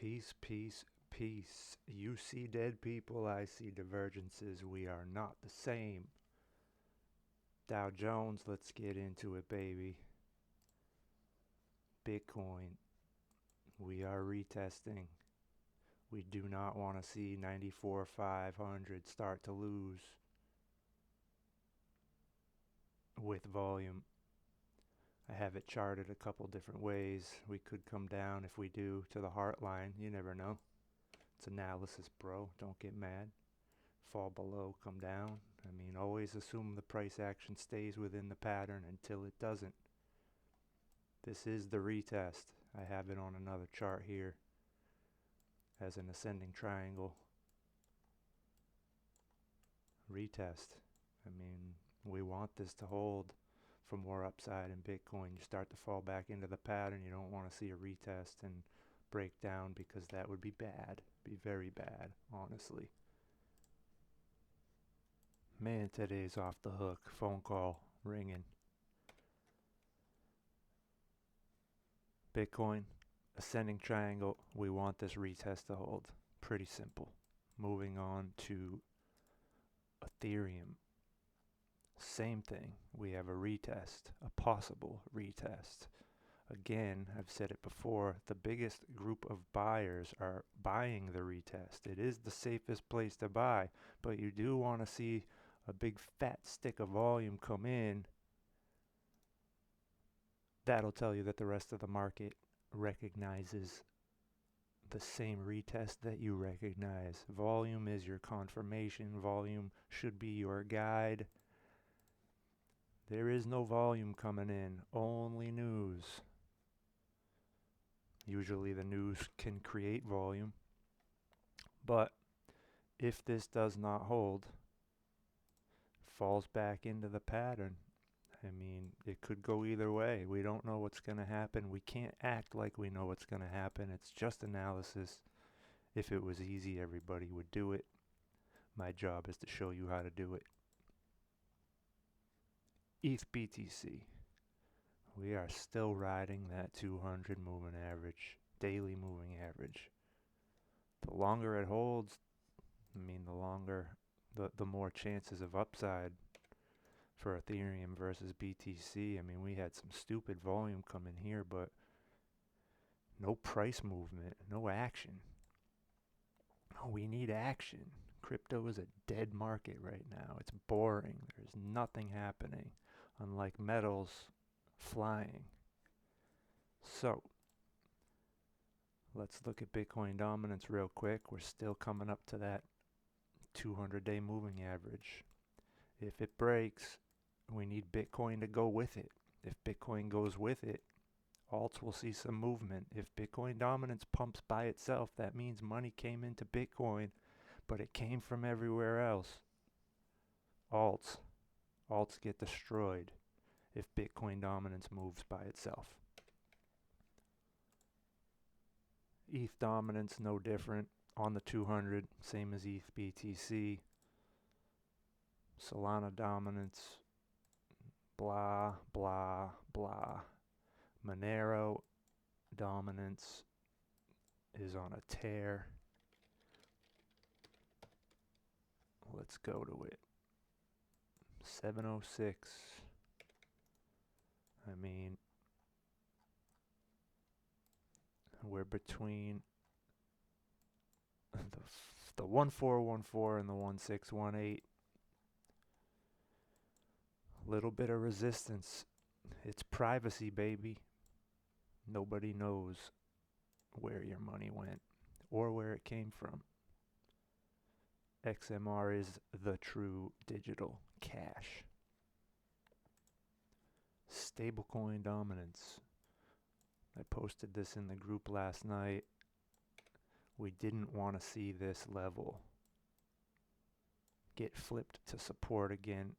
Peace, peace, peace. You see dead people, I see divergences. We are not the same. DowJonez, let's get into it, baby. Bitcoin, we are retesting. We do not want to see 94,500 start to lose with volume. I have it charted a couple different ways. We could come down if we do to the heart line. You never know. It's analysis, bro. Don't get mad. Fall below, come down. I mean, always assume the price action stays within the pattern until it doesn't. This is the retest. I have it on another chart here as an ascending triangle. Retest. I mean, we want this to hold for more upside in Bitcoin. You start to fall back into the pattern. You don't want to see a retest and break down, because that would be bad. Be very bad, honestly. Man, today's off the hook. Phone call ringing. Bitcoin, ascending triangle. We want this retest to hold. Pretty simple. Moving on to Ethereum. Same thing. We have a retest, a possible retest. Again, I've said it before, the biggest group of buyers are buying the retest. It is the safest place to buy, but you do want to see a big fat stick of volume come in. That'll tell you that the rest of the market recognizes the same retest that you recognize. Volume is your confirmation. Volume should be your guide. There is no volume coming in, only news. Usually the news can create volume, but if this does not hold, falls back into the pattern, I mean, it could go either way. We don't know what's going to happen. We can't act like we know what's going to happen. It's just analysis. If it was easy, everybody would do it. My job is to show you how to do it. ETHBTC. We are still riding that 200 moving average, daily moving average. The longer it holds, I mean, the more chances of upside for Ethereum versus BTC. I mean, we had some stupid volume come in here, but no price movement, no action. No, we need action. Crypto is a dead market right now. It's boring. There's nothing happening, unlike metals flying. So let's look at Bitcoin dominance real quick. We're still coming up to that 200-day moving average. If it breaks, we need Bitcoin to go with it. If Bitcoin goes with it, alts will see some movement. If Bitcoin dominance pumps by itself, that means money came into Bitcoin, but it came from everywhere else. Alts get destroyed if Bitcoin dominance moves by itself. ETH dominance, no different. On the 200, same as ETHBTC. Solana dominance, blah, blah, blah. Monero dominance is on a tear. Let's go to it. 706. I mean, we're between the 1414 and the 1618. Little bit of resistance. It's privacy, baby. Nobody knows where your money went or where it came from. XMR is the true digital cash. Stablecoin dominance. I posted this in the group last night. We didn't want to see this level get flipped to support again,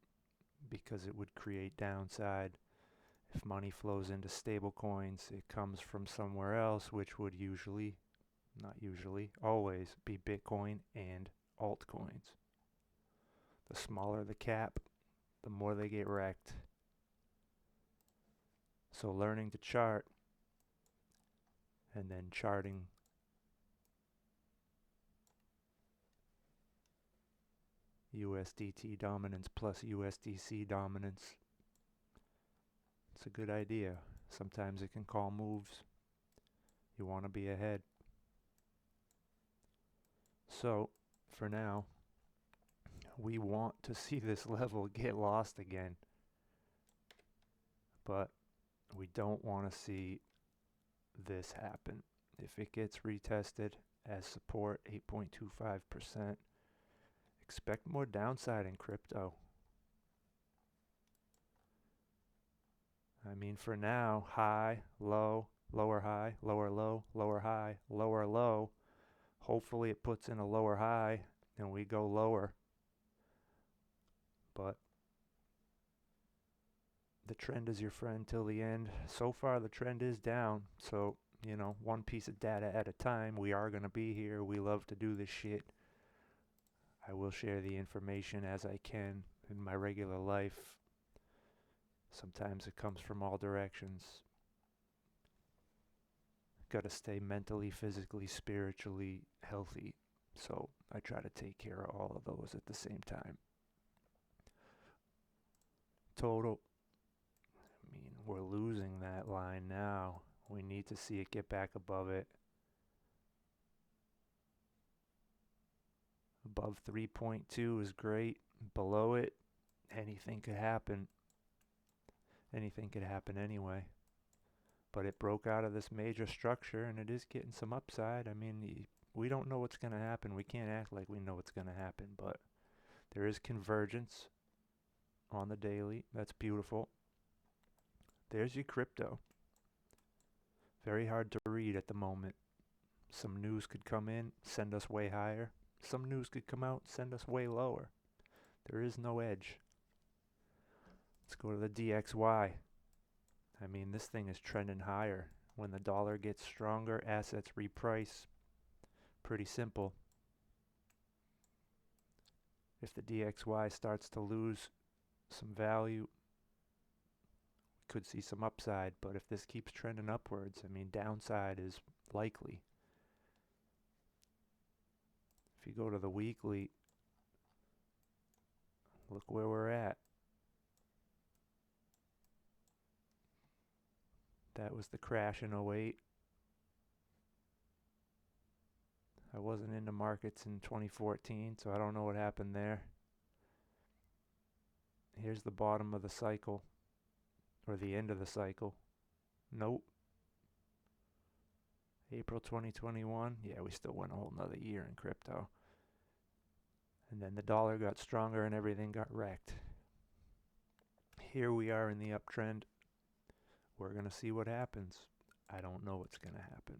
because it would create downside. If money flows into stablecoins, it comes from somewhere else, which would usually, not usually, always be Bitcoin and altcoins. The smaller the cap, the more they get wrecked. So learning to chart and then charting USDT dominance plus USDC dominance. It's a good idea. Sometimes it can call moves. You want to be ahead. So, for now, we want to see this level get lost again. But we don't want to see this happen. If it gets retested as support, 8.25%, expect more downside in crypto. I mean, for now, high, low, lower high, lower low, lower high, lower low. Hopefully it puts in a lower high and we go lower. But the trend is your friend till the end. So far the trend is down. So, you know, one piece of data at a time. We are going to be here. We love to do this shit. I will share the information as I can in my regular life. Sometimes it comes from all directions. Got to stay mentally, physically, spiritually healthy. So I try to take care of all of those at the same time. Total. I mean, we're losing that line now. We need to see it get back above it. Above 3.2 is great. Below it, anything could happen. Anything could happen anyway. But it broke out of this major structure and it is getting some upside. I mean, we don't know what's going to happen. We can't act like we know what's going to happen. But there is convergence on the daily. That's beautiful. There's your crypto. Very hard to read at the moment. Some news could come in, send us way higher. Some news could come out, send us way lower. There is no edge. Let's go to the DXY. I mean, this thing is trending higher. When the dollar gets stronger, assets reprice. Pretty simple. If the DXY starts to lose some value, we could see some upside. But if this keeps trending upwards, I mean, downside is likely. If you go to the weekly, look where we're at. That was the crash in 08. I wasn't in the markets in 2014, so I don't know what happened there. Here's the bottom of the cycle, or the end of the cycle. Nope. April 2021. Yeah, we still went a whole nother year in crypto. And then the dollar got stronger and everything got wrecked. Here we are in the uptrend. We're going to see what happens. I don't know what's going to happen.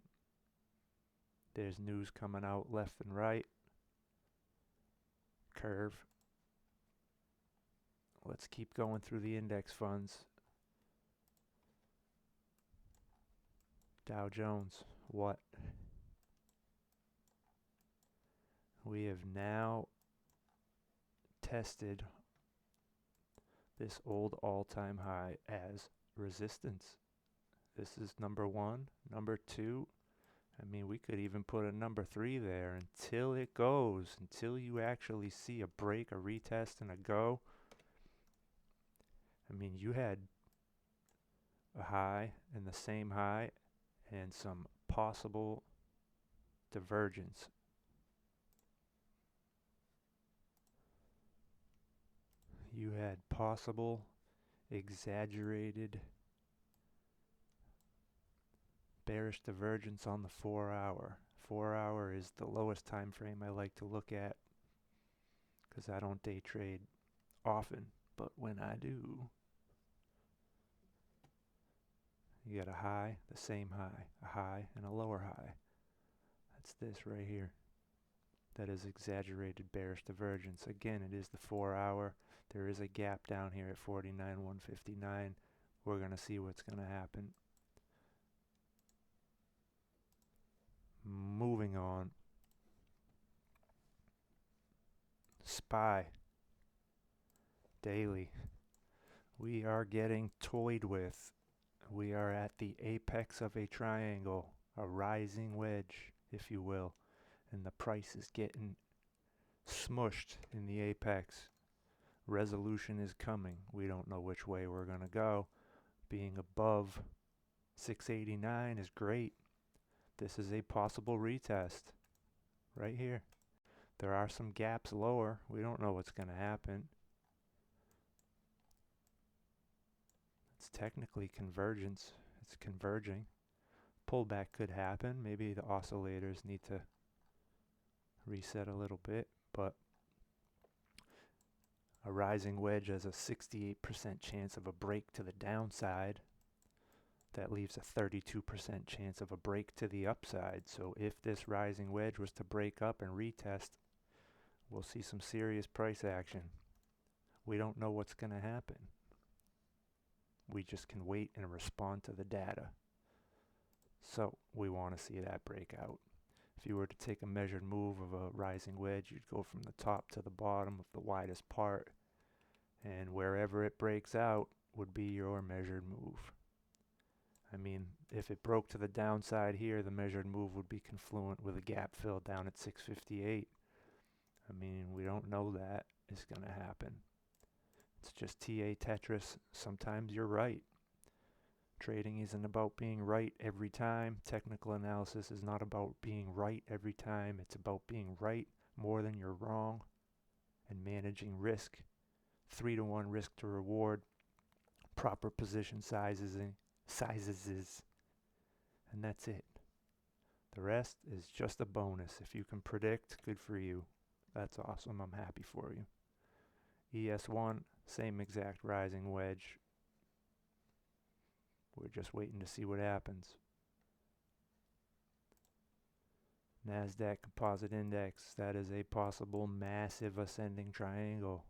There's news coming out left and right. Curve. Let's keep going through the index funds. Dow Jones. What? We have now tested this old all-time high as resistance. This is number one. Number two, I mean, we could even put a number 3 there until it goes, until you actually see a break, a retest, and a go. I mean, you had a high and the same high and some possible divergence. You had possible exaggerated bearish divergence on the 4 hour. 4 hour is the lowest time frame I like to look at because I don't day trade often, but when I do, you got a high, the same high, a high, and a lower high. That's this right here. That is exaggerated bearish divergence. Again, it is the 4 hour. There is a gap down here at 49,159. We're going to see what's going to happen. Moving on. SPY. Daily. We are getting toyed with. We are at the apex of a triangle, a rising wedge, if you will, and the price is getting smushed in the apex. Resolution is coming. We don't know which way we're going to go. Being above 689 is great. This is a possible retest right here. There are some gaps lower. We don't know what's going to happen. It's technically convergence. It's converging. Pullback could happen. Maybe the oscillators need to reset a little bit, but a rising wedge has a 68% chance of a break to the downside. That leaves a 32% chance of a break to the upside. So if this rising wedge was to break up and retest, we'll see some serious price action. We don't know what's going to happen. We just can wait and respond to the data. So we want to see that breakout. If you were to take a measured move of a rising wedge, you'd go from the top to the bottom of the widest part, and wherever it breaks out would be your measured move. I mean, if it broke to the downside here, the measured move would be confluent with a gap fill down at 658. I mean, we don't know that is going to happen. It's just TA Tetris. Sometimes you're right. Trading isn't about being right every time. Technical analysis is not about being right every time. It's about being right more than you're wrong and managing risk. 3-to-1 risk to reward. Proper position sizes, and that's it. The rest is just a bonus. If you can predict, good for you. That's awesome. I'm happy for you. ES1, same exact rising wedge. We're just waiting to see what happens. NASDAQ Composite Index, that is a possible massive ascending triangle.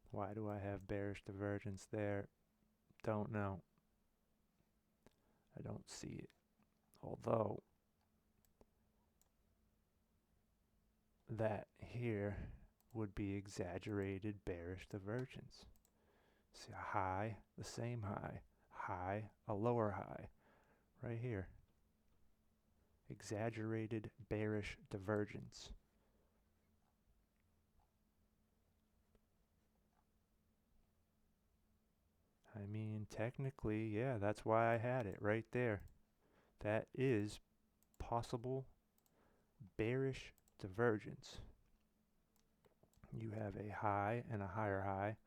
Why do I have bearish divergence there? Don't know. I don't see it. Although, that here would be exaggerated bearish divergence. See a high, the same high, high, a lower high, right here. Exaggerated bearish divergence. I mean, technically, yeah, that's why I had it right there. That is possible bearish divergence. You have a high and a higher high,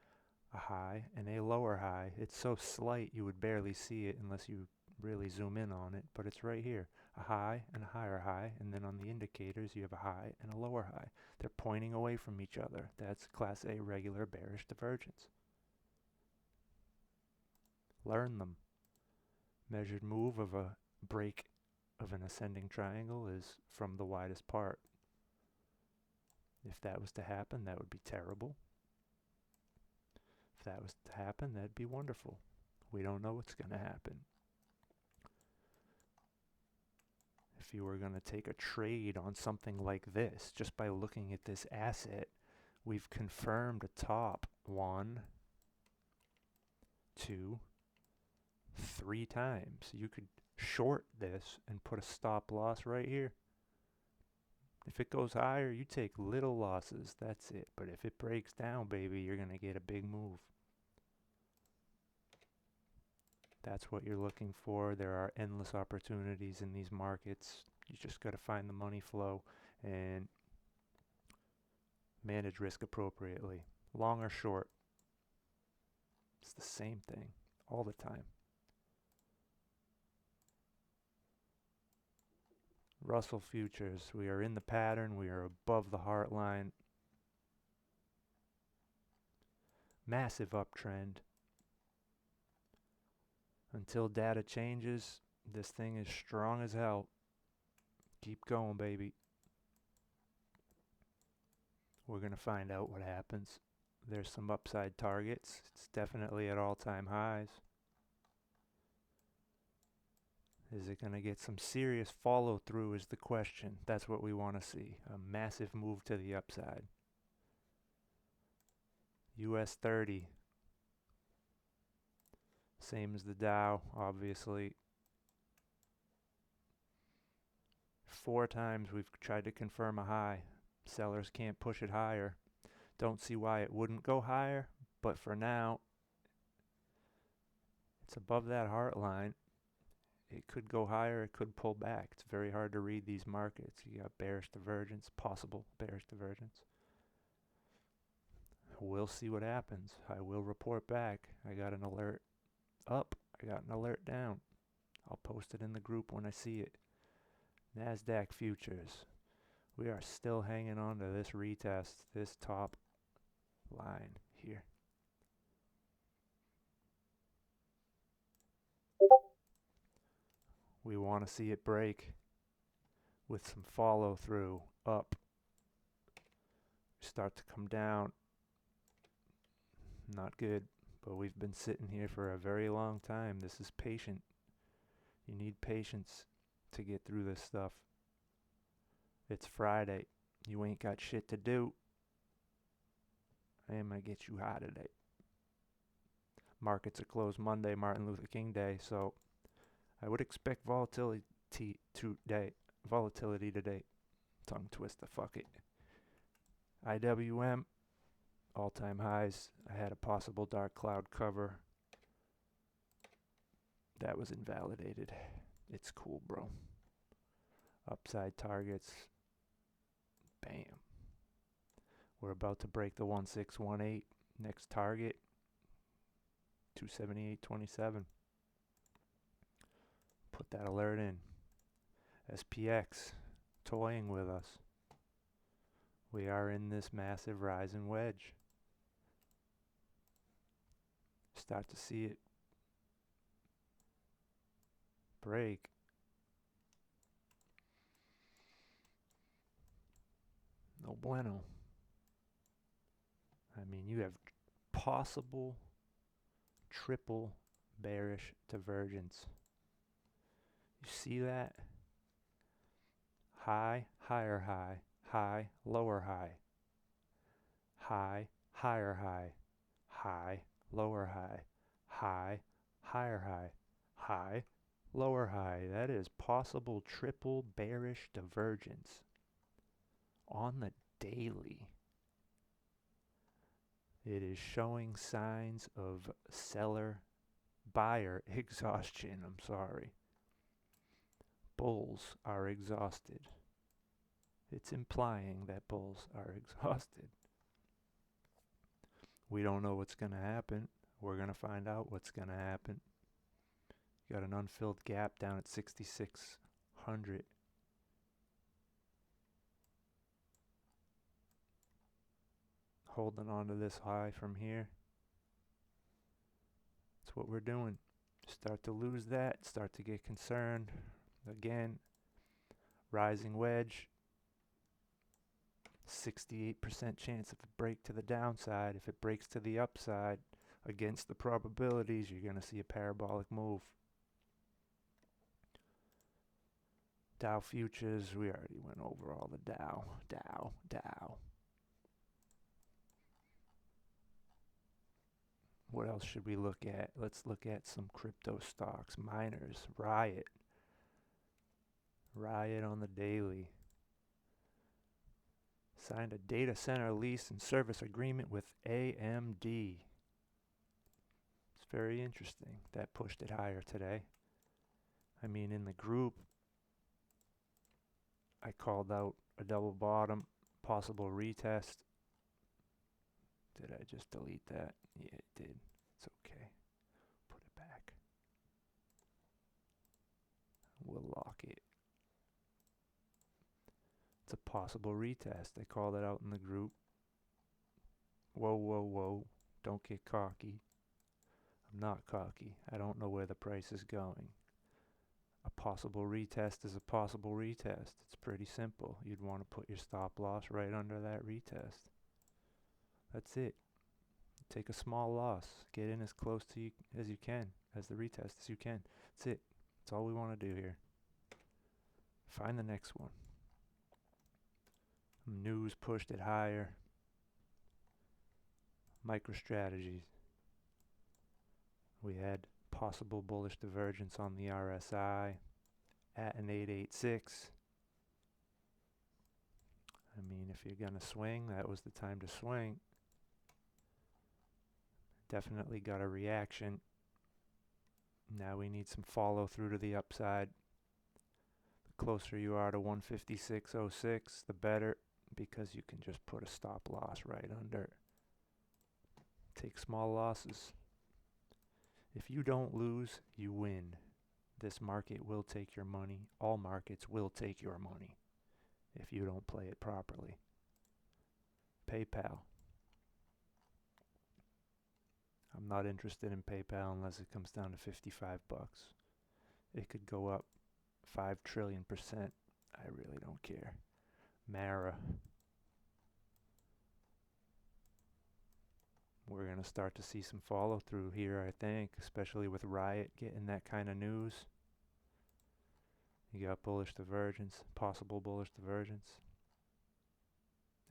a high and a lower high. It's so slight you would barely see it unless you really zoom in on it, but it's right here. A high and a higher high, and then on the indicators you have a high and a lower high. They're pointing away from each other. That's Class A regular bearish divergence. Learn them. Measured move of a break of an ascending triangle is from the widest part. If that was to happen, that would be terrible. If that was to happen, that'd be wonderful. We don't know what's going to happen. If you were going to take a trade on something like this, just by looking at this asset, we've confirmed a top 1, 2, 3 times. You could short this and put a stop loss right here. If it goes higher, you take little losses. That's it. But if it breaks down, baby, you're going to get a big move. That's what you're looking for. There are endless opportunities in these markets. You just got to find the money flow and manage risk appropriately. Long or short, it's the same thing all the time. Russell futures, we are in the pattern. We are above the heart line. Massive uptrend. Until data changes, this thing is strong as hell. Keep going, baby. We're going to find out what happens. There's some upside targets. It's definitely at all-time highs. Is it going to get some serious follow-through is the question. That's what we want to see. A massive move to the upside. US 30. Same as the Dow, obviously. 4 times we've tried to confirm a high. Sellers can't push it higher. Don't see why it wouldn't go higher, but for now, it's above that heart line. It could go higher, it could pull back. It's very hard to read these markets. You got bearish divergence, possible bearish divergence. We'll see what happens. I will report back. I got an alert up, I got an alert down. I'll post it in the group when I see it. NASDAQ futures. We are still hanging on to this retest, this top line here. We want to see it break with some follow through up. Start to come down. Not good, but we've been sitting here for a very long time. This is patient. You need patience to get through this stuff. It's Friday. You ain't got shit to do. I am gonna get you high today. Markets are closed Monday, Martin Luther King Day, so I would expect volatility today. Tongue twister, fuck it. IWM, all-time highs. I had a possible dark cloud cover. That was invalidated. It's cool, bro. Upside targets. Bam. We're about to break the 1618. Next target, 278.27. Put that alert in. SPX, toying with us. We are in this massive rising wedge. Start to see it break. No bueno. I mean, you have possible triple bearish divergence. You see that? High, higher high, high, lower high. High, higher high, high, lower high, high, higher high, high, lower high. That is possible triple bearish divergence on the daily. It is showing signs of buyer exhaustion. I'm sorry. Bulls are exhausted. It's implying that bulls are exhausted. We don't know what's going to happen. We're going to find out what's going to happen. You got an unfilled gap down at 6,600. Holding on to this high from here. That's what we're doing. Start to lose that, start to get concerned. Again, rising wedge. 68% chance of a break to the downside. If it breaks to the upside against the probabilities, you're going to see a parabolic move. Dow futures, we already went over all the Dow. What else should we look at? Let's look at some crypto stocks. Miners, RIOT. RIOT on the daily. Signed a data center lease and service agreement with AMD. It's very interesting. That pushed it higher today. I mean, in the group, I called out a double bottom, possible retest. Did I just delete that? Yeah, it did. It's okay. Put it back. We'll lock it. It's a possible retest. I called it out in the group. Whoa, whoa, whoa. Don't get cocky. I'm not cocky. I don't know where the price is going. A possible retest is a possible retest. It's pretty simple. You'd want to put your stop loss right under that retest. That's it. Take a small loss. Get in as close to you as you can, as the retest as you can. That's it. That's all we want to do here. Find the next one. News pushed it higher. MicroStrategies. We had possible bullish divergence on the RSI at an 886. I mean, if you're gonna swing, that was the time to swing. Definitely got a reaction. Now we need some follow through to the upside. The closer you are to 156.06, the better, because you can just put a stop loss right under. Take small losses. If you don't lose, you win. This market will take your money. All markets will take your money if you don't play it properly. PayPal. I'm not interested in PayPal unless it comes down to 55 bucks. It could go up 5 trillion%. I really don't care. Mara. We're going to start to see some follow through here, I think, especially with RIOT getting that kind of news. You got bullish divergence, possible bullish divergence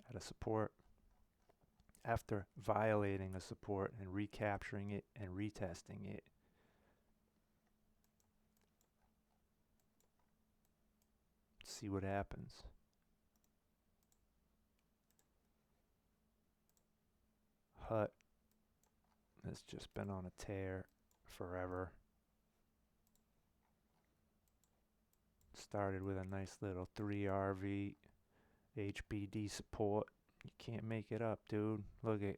at a support. After violating a support and recapturing it and retesting it. See what happens. HUT has just been on a tear forever. Started with a nice little 3RV HBD support. You can't make it up, dude. Look at,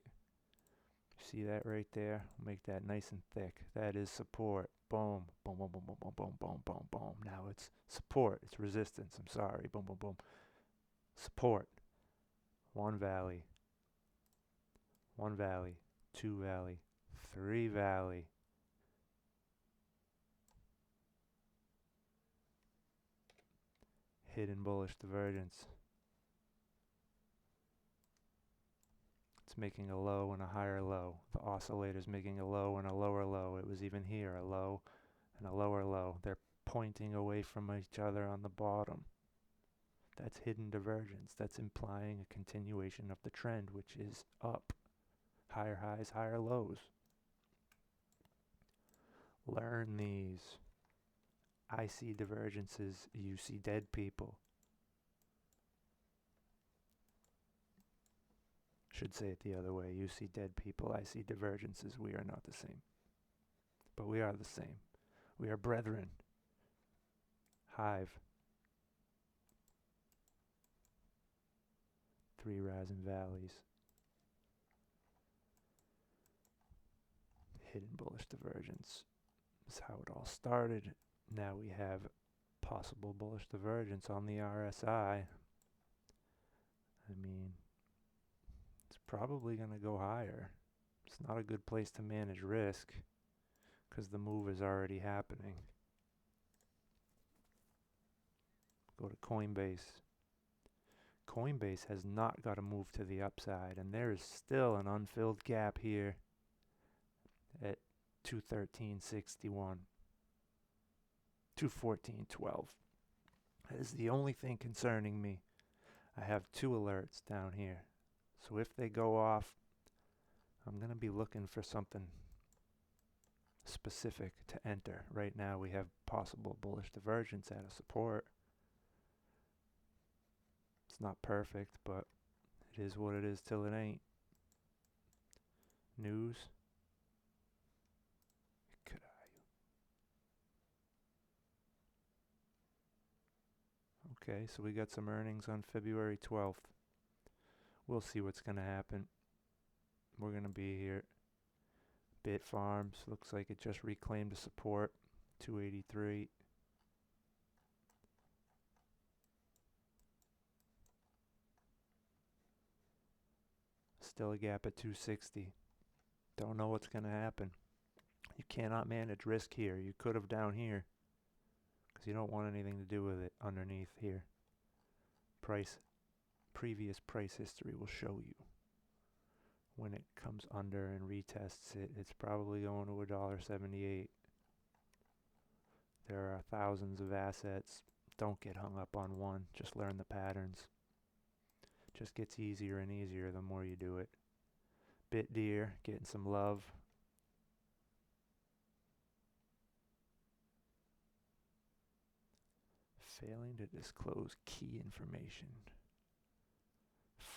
see that right there? Make that nice and thick. That is support. Boom, boom, boom, boom, boom, boom, boom, boom, boom, boom. Now it's support. It's resistance. I'm sorry. Boom, boom, boom. Support. One valley. One valley. Two valley. Three valley. Hidden bullish divergence. It's making a low and a higher low. The oscillator's making a low and a lower low. It was even here, a low and a lower low. They're pointing away from each other on the bottom. That's hidden divergence. That's implying a continuation of the trend, which is up. Higher highs, higher lows. Learn these. I see divergences. You see dead people. Should say it the other way. You see dead people. I see divergences. We are not the same. But we are the same. We are brethren. HIVE. 3 rising valleys. Hidden bullish divergence. That's how it all started. Now we have possible bullish divergence on the RSI. I mean, it's probably going to go higher. It's not a good place to manage risk because the move is already happening. Go to Coinbase. Coinbase has not got a move to the upside, and there is still an unfilled gap here at 213.61. 214.12. That is the only thing concerning me. I have 2 alerts down here. So if they go off, I'm going to be looking for something specific to enter. Right now we have possible bullish divergence at a support. It's not perfect, but it is what it is till it ain't. News. Okay, so we got some earnings on February 12th. We'll see what's going to happen. We're going to be here. Bit Farms looks like it just reclaimed a support. 283. Still a gap at 260. Don't know what's going to happen. You cannot manage risk here. You could have down here, because you don't want anything to do with it underneath here. Previous price history will show you. When it comes under and retests it, it's probably going to $1.78. There are thousands of assets. Don't get hung up on one. Just learn the patterns. Just gets easier and easier the more you do it. BTDR getting some love. Failing to disclose key information.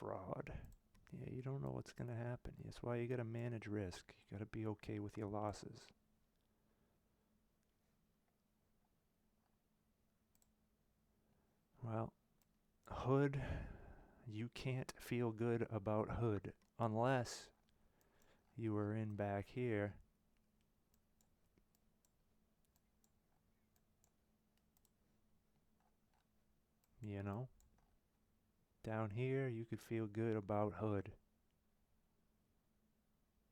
fraud. Yeah, you don't know what's going to happen. That's why you got to manage risk. You got to be okay with your losses. Well, hood, you can't feel good about hood unless you were in back here. You know, down here you could feel good about hood.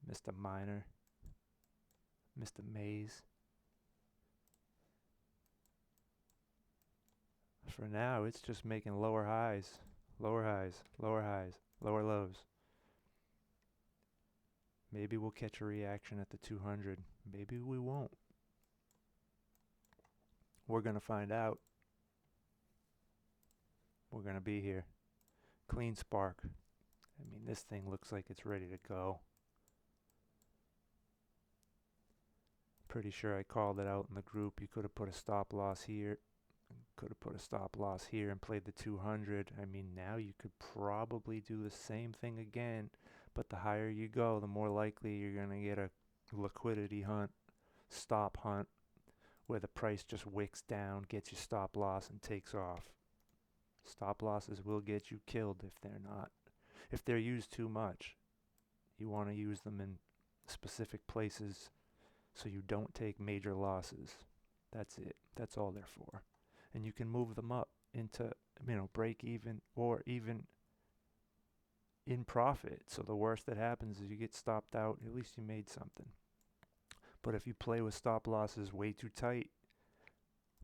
Mr. Miner, Mr. Maze. For now, it's just making lower highs, lower highs, lower highs, lower lows. Maybe we'll catch a reaction at the 200. Maybe we won't. We're going to find out. We're going to be here. Clean spark. I mean, this thing looks like it's ready to go. Pretty sure I called it out in the group. You could have put a stop loss here. Could have put a stop loss here and played the 200. I mean, now you could probably do the same thing again, but the higher you go, the more likely you're going to get a liquidity hunt, stop hunt, where the price just wicks down, gets you stop loss, and takes off. Stop losses will get you killed if they're not. If they're used too much, you want to use them in specific places so you don't take major losses. That's it. That's all they're for. And you can move them up into, break even or even in profit. So the worst that happens is you get stopped out. At least you made something. But if you play with stop losses way too tight,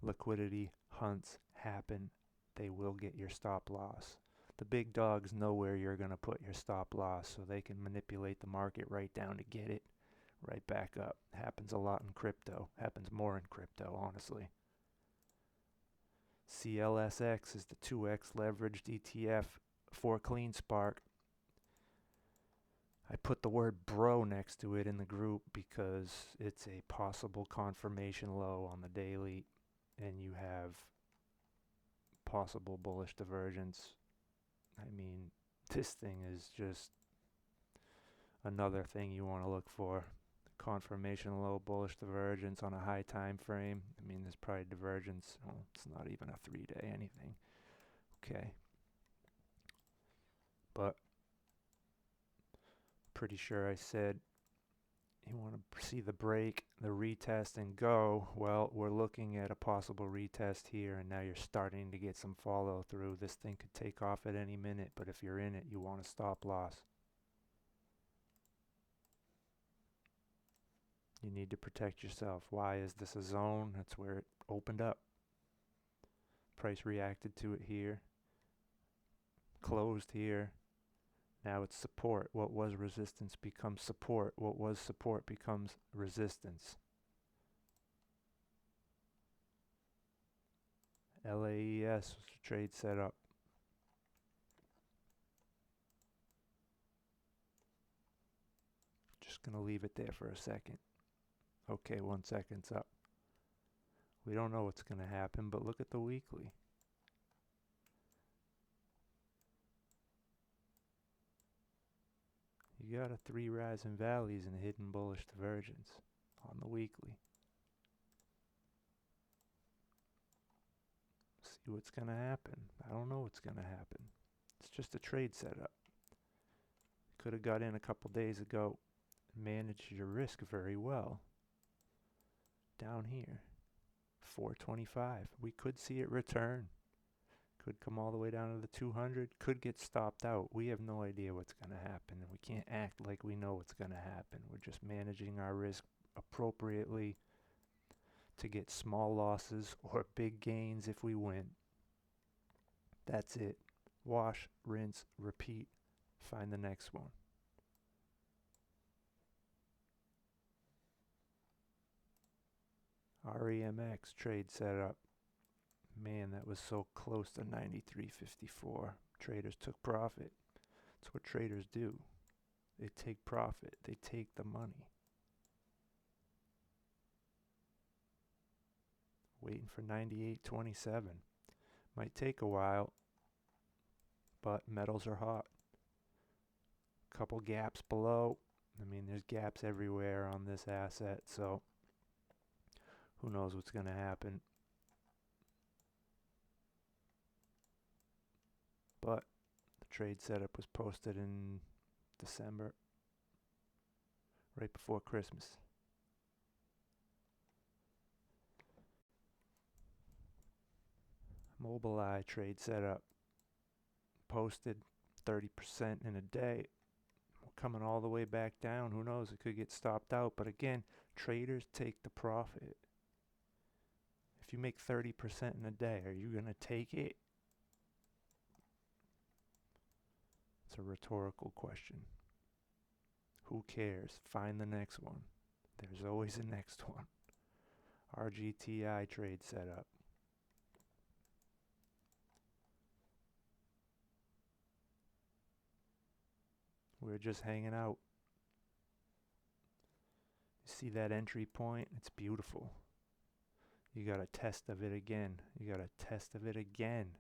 liquidity hunts happen. They will get your stop loss. The big dogs know where you're going to put your stop loss, so they can manipulate the market right down to get it right back up. Happens a lot in crypto. Happens more in crypto, honestly. CLSK is the 2x leveraged ETF for CleanSpark. I put the word bro next to it in the group because it's a possible confirmation low on the daily, and you have possible bullish divergence. I mean, this thing is just another thing you want to look for. Confirmation low, bullish divergence on a high time frame. I mean, there's probably divergence. Well, it's not even a 3-day anything. Okay. But pretty sure I said you want to see the break, the retest, and go. Well, we're looking at a possible retest here, and now you're starting to get some follow through. This thing could take off at any minute, but if you're in it, you want to stop loss. You need to protect yourself. Why is this a zone? That's where it opened up. Price reacted to it here. Closed here. Now it's support. What was resistance becomes support. What was support becomes resistance. LAES trade setup. Just going to leave it there for a second. Okay, 1 second's up. We don't know what's going to happen, but look at the weekly. You got a 3 rise and valleys and hidden bullish divergence on the weekly. See what's going to happen. I don't know what's going to happen. It's just a trade setup. Could have got in a couple days ago and managed your risk very well. Down here, 425. We could see it return. Could come all the way down to the 200. Could get stopped out. We have no idea what's going to happen, and we can't act like we know what's going to happen. We're just managing our risk appropriately to get small losses or big gains if we win. That's it. Wash, rinse, repeat. Find the next one. REMX trade setup. Man, that was so close to 93.54. Traders took profit. That's what traders do. They take profit. They take the money. Waiting for 98.27. Might take a while, but metals are hot. couple gaps below. I mean, there's gaps everywhere on this asset, so who knows what's going to happen. But the trade setup was posted in December, right before Christmas. Mobileye trade setup posted 30% in a day. We're coming all the way back down. Who knows? It could get stopped out. But again, traders take the profit. If you make 30% in a day, are you going to take it? It's a rhetorical question. Who cares? Find the next one. There's always a next one. RGTI trade setup. We're just hanging out. You see that entry point? It's beautiful. You got a test of it again. You got a test of it again.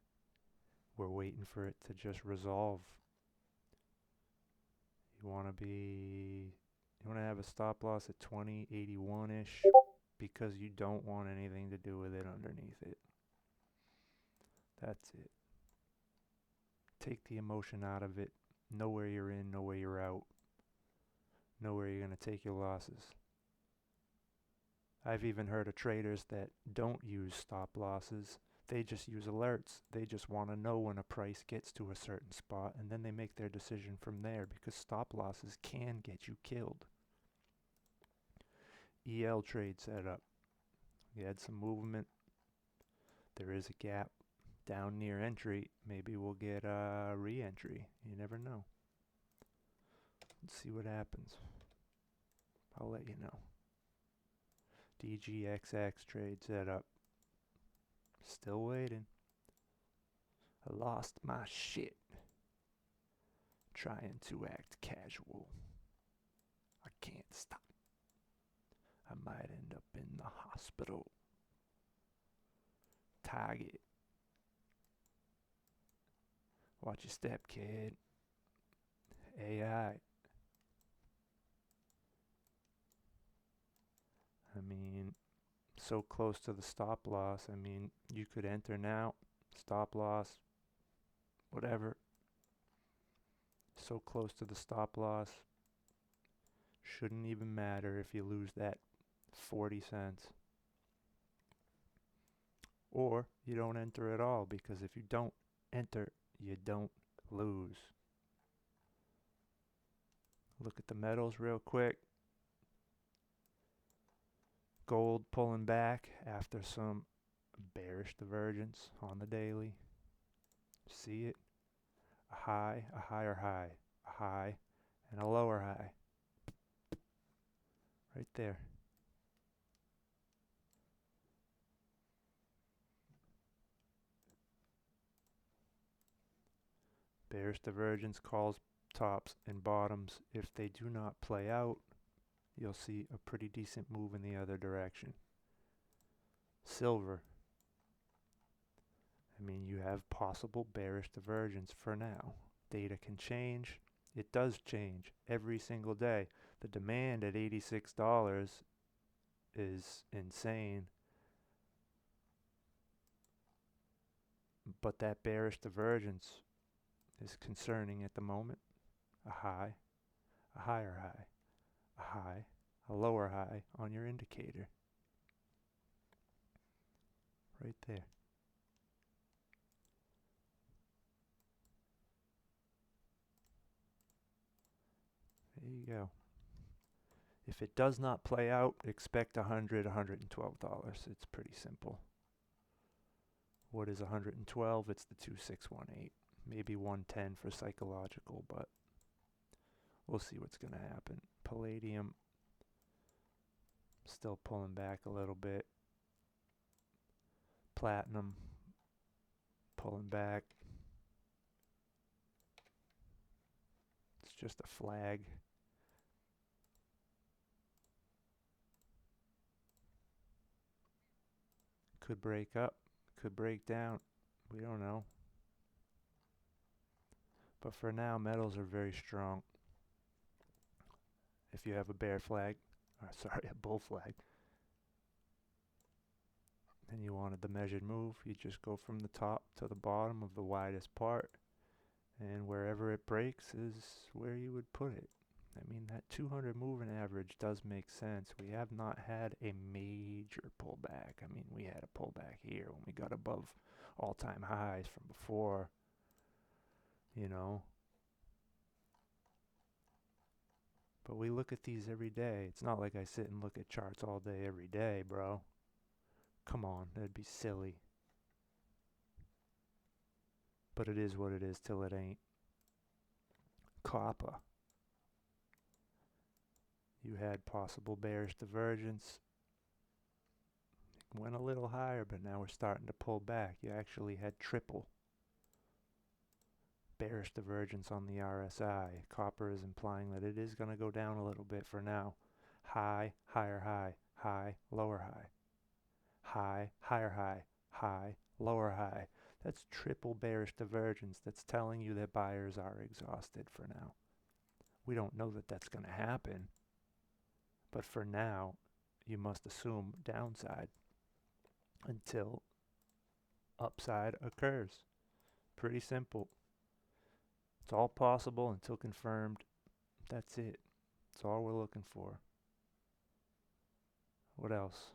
We're waiting for it to just resolve. You want to have a stop loss at 2081-ish because you don't want anything to do with it underneath it. That's it. Take the emotion out of it. Know where you're in, know where you're out. Know where you're going to take your losses. I've even heard of traders that don't use stop losses. They just use alerts. They just want to know when a price gets to a certain spot, and then they make their decision from there, because stop losses can get you killed. EL trade setup. We had some movement. There is a gap down near entry. Maybe we'll get a re-entry. You never know. Let's see what happens. I'll let you know. DGXX trade setup. Still waiting. I lost my shit trying to act casual. I can't stop. I might end up in the hospital. Target. Watch your step, kid. AI. I mean, so close to the stop loss. I mean, you could enter now, stop loss, whatever. So close to the stop loss. Shouldn't even matter if you lose that 40 cents. Or you don't enter at all, because if you don't enter, you don't lose. Look at the metals real quick. Gold pulling back after some bearish divergence on the daily. See it? A high, a higher high, a high, and a lower high. Right there. Bearish divergence calls tops and bottoms. If they do not play out, you'll see a pretty decent move in the other direction. Silver. I mean, you have possible bearish divergence for now. Data can change. It does change every single day. The demand at $86 is insane. But that bearish divergence is concerning at the moment. A high, a higher high, a high, a lower high on your indicator. Right there. There you go. If it does not play out, expect $100, $112. It's pretty simple. What is 112? It's the 2618. Maybe 110 for psychological, but we'll see what's going to happen. Palladium still pulling back a little bit. Platinum pulling back. It's just a flag. Could break up, could break down. We don't know. But for now, metals are very strong. if you have a bear flag, or sorry, a bull flag, and you wanted the measured move, you just go from the top to the bottom of the widest part, and wherever it breaks is where you would put it. I mean, that 200 moving average does make sense. We have not had a major pullback. I mean, we had a pullback here when we got above all-time highs from before, you know. But we look at these every day. It's not like I sit and look at charts all day every day, bro. Come on, that'd be silly. But it is what it is till it ain't. Copper. You had possible bearish divergence. It went a little higher, but now we're starting to pull back. You actually had triple bearish divergence on the RSI. Copper is implying that it is going to go down a little bit for now. High, higher high, high, lower high. High, higher high, high, lower high. That's triple bearish divergence. That's telling you that buyers are exhausted for now. We don't know that that's going to happen. But for now, you must assume downside until upside occurs. Pretty simple. It's all possible until confirmed. That's it. That's all we're looking for. What else?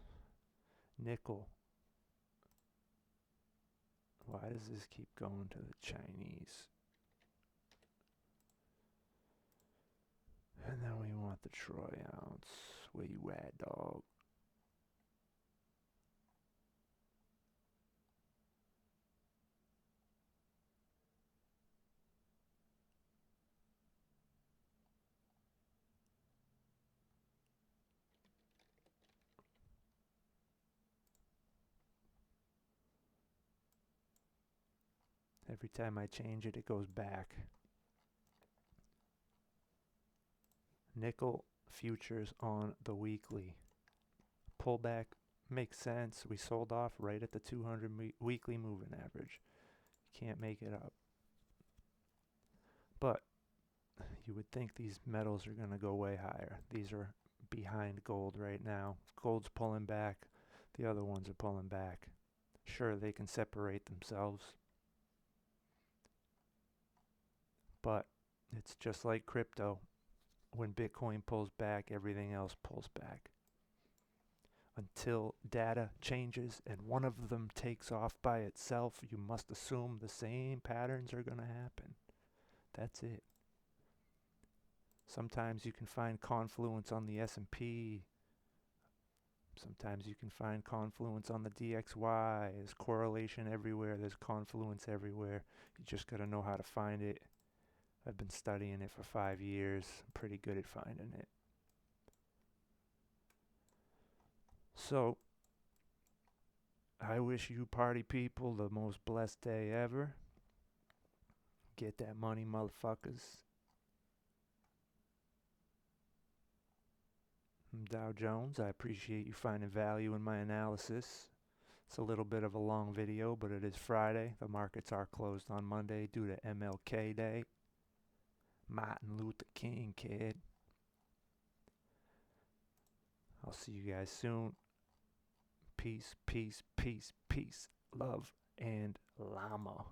Nickel. Why does this keep going to the Chinese? And then we want the troy ounce. Where you at, dog? Every time I change it, it goes back. Nickel futures on the weekly. Pullback makes sense. We sold off right at the 200 weekly moving average. Can't make it up. But you would think these metals are going to go way higher. These are behind gold right now. Gold's pulling back. The other ones are pulling back. Sure, they can separate themselves. But it's just like crypto. When Bitcoin pulls back, everything else pulls back. Until data changes and one of them takes off by itself, you must assume the same patterns are going to happen. That's it. Sometimes you can find confluence on the S&P. Sometimes you can find confluence on the DXY. There's correlation everywhere. There's confluence everywhere. You just got to know how to find it. I've been studying it for 5 years. I'm pretty good at finding it. So, I wish you party people the most blessed day ever. Get that money, motherfuckers. I'm DowJonez. I appreciate you finding value in my analysis. It's a little bit of a long video, but it is Friday. The markets are closed on Monday due to MLK Day. Martin Luther King, kid. I'll see you guys soon. Peace, peace, peace, peace. Love and llama.